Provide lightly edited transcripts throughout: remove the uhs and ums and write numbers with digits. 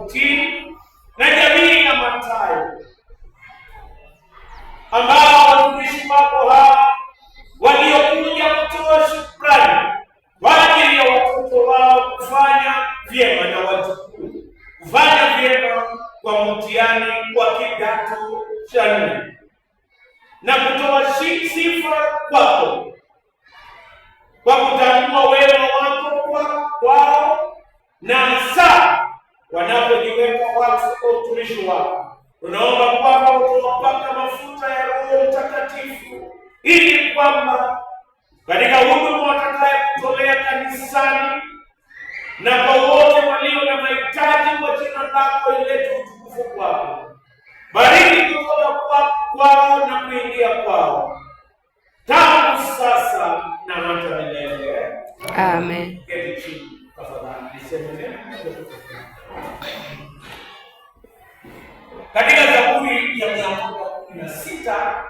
Mtini na jamii ya Mathayo, ambao watumishi wako hawa waliokuja kutoa shukrani kwa ajili ya watoto wao kufanya vyema na wajukuu kufanya vyema kwa mtihani wa kidato cha 4 na kutoa sifa kwako kwa kutambua wema wako kwao na hasa wanapojiweka watu kwa utumishi wako. Tunaomba kwamba utawapaka mafuta ya Roho Mtakatifu ili kwamba katika huduma watakaye kutolea kanisani na kwa wote walio na mahitaji kwa jina lako ilete utukufu kwako. Bariki kutoka kwao na kuingia kwao tangu sasa na hata milele. Amen. Keti chini tafadhali, niseme katika Zaburi ya 116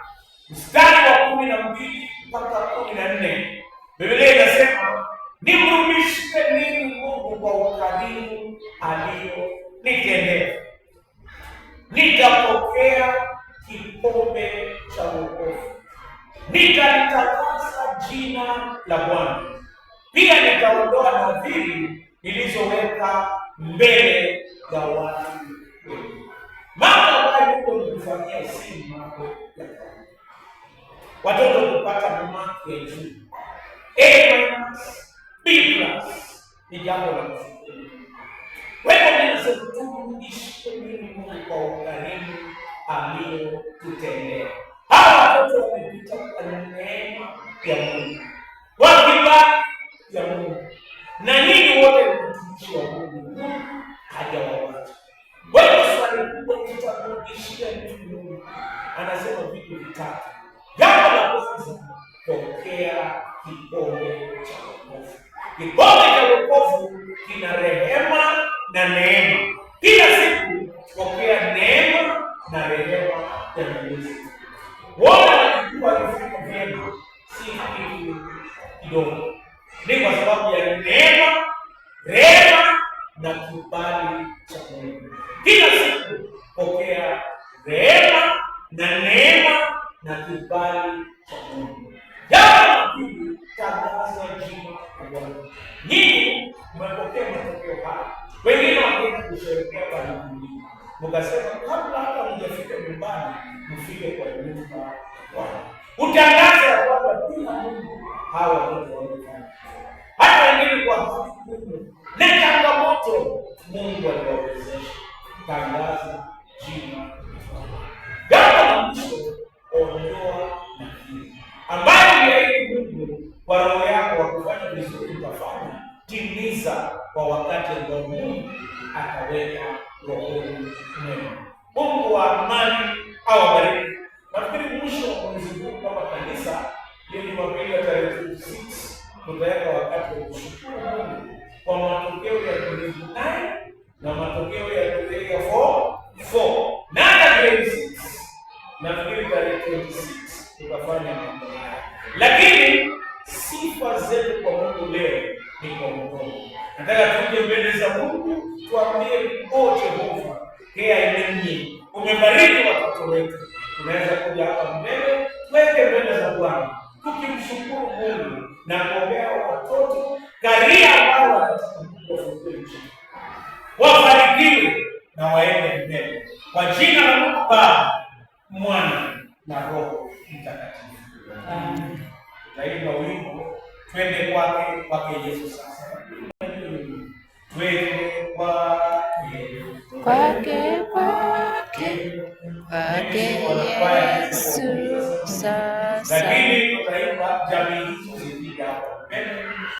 mstari wa 12 mpaka 14, Biblia inasema, nimrudishie nini Mungu kwa ukarimu alionitendea? Nitapokea kikombe cha wokovu, nitalitakasa jina la Bwana, pia nitaondoa nadhiri nilizoweka mbele ya watu wengi. Mambo ambayo Mungu alikufanyia si mambo ya kawaida. Watoto kupata mark ya juu A-, B+ ni jambo la kushukuru. Wewe unaweza kuturudisha Mungu kwa ukarimu aliyotutendea. Hawa watoto wamepita kwa neema ya Mungu, kwa kibali ya Mungu, na nyinyi wote mtumishi wa Mungu hajawawacha. Wewe swali kubwa tutarudishia Mungu. Anasema vitu vitatu. Jambo la kwanza, pokea kikombe cha wokovu. Kikombe cha wokovu kina rehema na neema. Kila siku pokea neema na rehema ya Mungu. Wala walikuwa wafanya vyema si kitu kidogo. Ni kwa sababu ya neema, rehema na kibali cha Mungu. Kila siku pokea rehema na neema na kibali cha Mungu. Jambo la pili, tangaza jina la Bwana. Nyinyi mmepokea matokeo haya. Wengine wanaenda kusherehekea barabara. Mkasema kabla hata mjafika nyumbani, mfike kwa nyumba ya Bwana. Utangaze ya kwamba bila Mungu hawa watu wamefanya. Hata wengine kwa Mungu na changamoto Mungu aliwawezesha. Tangaza jina la Bwana. Jambo la mwisho, ondoa nadhiri ambayo ni Mungu kwa roho yako wa kufanya vizuri utafanya. Timiza kwa wakati ambao Mungu ataweka rohoni mwema. Mungu wa amani awabariki. Nafikiri mwisho wa mwezi huu kama kanisa, ili Jumapili ya tarehe 6 tutaweka wakati wa kushukuru Mungu kwa matokeo ya grade 9 na matokeo ya grade 4 na grade 6. Nafikiri tarehe 26 tutafanya mambo haya. Lakini sifa zetu kwa Mungu leo ni kwa Mungu. Nataka tuje mbele za Mungu tuambie, "O Jehova, Mungu, umebariki watoto wetu." Tunaweza kuja hapa mbele, tuweke mbele za Bwana tukimshukuru Mungu na kuombea watoto karia ambao wanataka kufunguliwa, wafarikiwe na waende mbele kwa jina la Mungu Baba, Mwana na Roho Mtakatifu. Amen. Taimba wimbo twende kwake Yesu sasa. Twende kwake Yesu sasa. Lakini tutaimba jamii